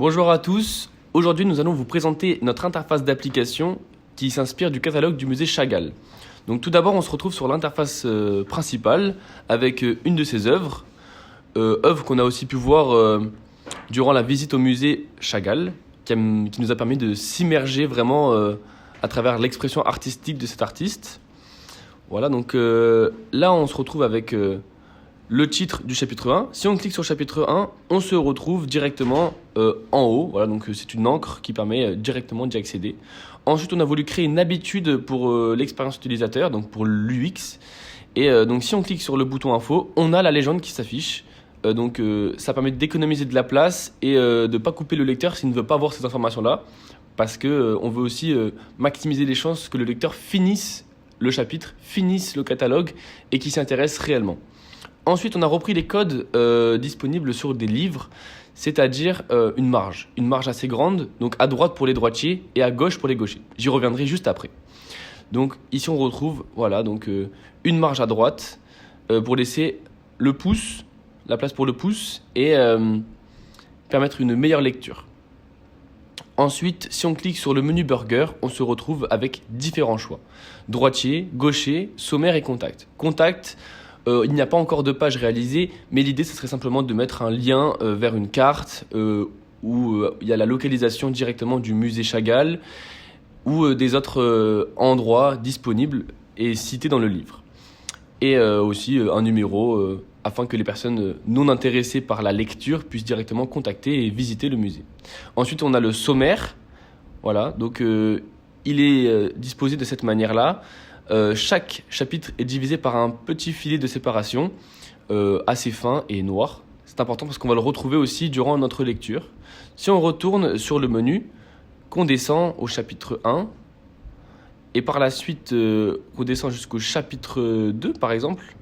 Bonjour à tous, aujourd'hui nous allons vous présenter notre interface d'application qui s'inspire du catalogue du musée Chagall. Donc tout d'abord on se retrouve sur l'interface principale avec une de ses œuvres, œuvre qu'on a aussi pu voir durant la visite au musée Chagall, qui nous a permis de s'immerger vraiment à travers l'expression artistique de cet artiste. Voilà, donc là on se retrouve avec le titre du chapitre 1. Si on clique sur le chapitre 1, on se retrouve directement en haut. Voilà, donc c'est une encre qui permet directement d'y accéder. Ensuite, on a voulu créer une habitude pour l'expérience utilisateur, donc pour l'UX. Et donc si on clique sur le bouton info, on a la légende qui s'affiche. Donc ça permet d'économiser de la place et de ne pas couper le lecteur s'il ne veut pas voir ces informations-là. Parce qu'on veut aussi maximiser les chances que le lecteur finisse le chapitre, finisse le catalogue et qu'il s'y intéresse réellement. Ensuite, on a repris les codes disponibles sur des livres, c'est-à-dire une marge assez grande, donc à droite pour les droitiers et à gauche pour les gauchers. J'y reviendrai juste après. Donc ici, on retrouve voilà, donc, une marge à droite pour laisser le pouce, la place pour le pouce et permettre une meilleure lecture. Ensuite, si on clique sur le menu burger, on se retrouve avec différents choix. Droitier, gaucher, sommaire et contact. Contact, il n'y a pas encore de page réalisée, mais l'idée, ce serait simplement de mettre un lien vers une carte où il y a la localisation directement du musée Chagall ou des autres endroits disponibles et cités dans le livre. Et aussi un numéro afin que les personnes non intéressées par la lecture puissent directement contacter et visiter le musée. Ensuite, on a le sommaire. Voilà, donc il est disposé de cette manière-là. Chaque chapitre est divisé par un petit filet de séparation assez fin et noir. C'est important parce qu'on va le retrouver aussi durant notre lecture. Si on retourne sur le menu, qu'on descend au chapitre 1, et par la suite qu'on descend jusqu'au chapitre 2 par exemple,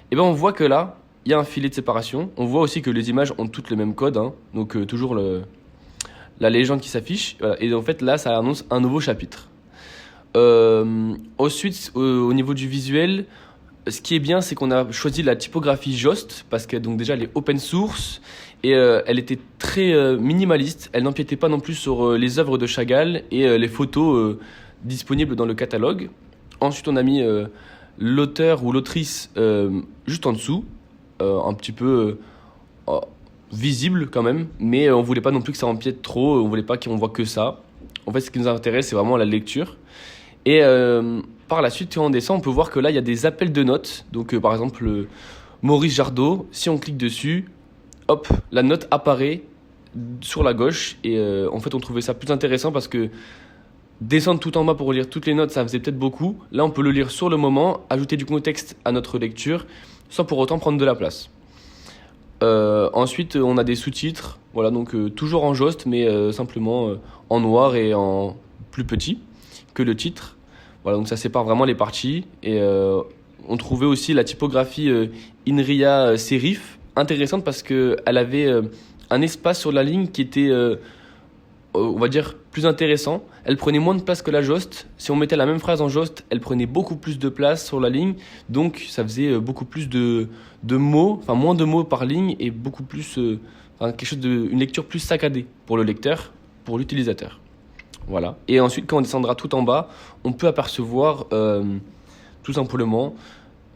et ben on voit que là, il y a un filet de séparation. On voit aussi que les images ont toutes le même code, hein, donc toujours la légende qui s'affiche. Voilà. Et en fait là, ça annonce un nouveau chapitre. Ensuite, au niveau du visuel, ce qui est bien, c'est qu'on a choisi la typographie Jost parce que donc déjà elle est open source et elle était très minimaliste. Elle n'empiétait pas non plus sur les œuvres de Chagall et les photos disponibles dans le catalogue. Ensuite, on a mis l'auteur ou l'autrice juste en dessous, un petit peu visible quand même, mais on voulait pas non plus que ça empiète trop. On voulait pas qu'on voit que ça. En fait, ce qui nous intéresse, c'est vraiment la lecture. Et par la suite, quand on descend, on peut voir que là, il y a des appels de notes. Donc, par exemple, Maurice Jardot, si on clique dessus, hop, la note apparaît sur la gauche. Et en fait, on trouvait ça plus intéressant parce que descendre tout en bas pour lire toutes les notes, ça faisait peut-être beaucoup. Là, on peut le lire sur le moment, ajouter du contexte à notre lecture, sans pour autant prendre de la place. Ensuite, on a des sous-titres. Voilà, donc toujours en Jost, mais simplement en noir et en plus petit que le titre. Voilà, donc ça sépare vraiment les parties. Et on trouvait aussi la typographie Inria Serif intéressante parce qu'elle avait un espace sur la ligne qui était, on va dire, plus intéressant. Elle prenait moins de place que la Jost. Si on mettait la même phrase en Jost, elle prenait beaucoup plus de place sur la ligne. Donc ça faisait beaucoup plus de mots, enfin moins de mots par ligne et beaucoup plus, quelque chose une lecture plus saccadée pour le lecteur, pour l'utilisateur. Voilà. Et ensuite, quand on descendra tout en bas, on peut apercevoir tout simplement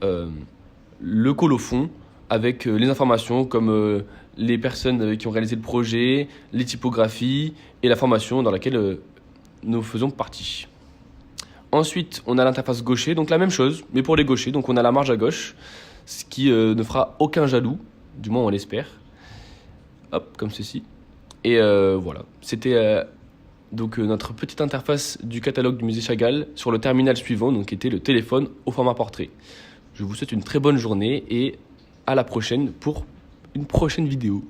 le colophon avec les informations comme les personnes qui ont réalisé le projet, les typographies et la formation dans laquelle nous faisons partie. Ensuite, on a l'interface gaucher, donc la même chose, mais pour les gauchers. Donc on a la marge à gauche, ce qui ne fera aucun jaloux, du moins on l'espère. Hop, comme ceci. Et voilà, c'était donc notre petite interface du catalogue du musée Chagall sur le terminal suivant, donc qui était le téléphone au format portrait. Je vous souhaite une très bonne journée et à la prochaine pour une prochaine vidéo.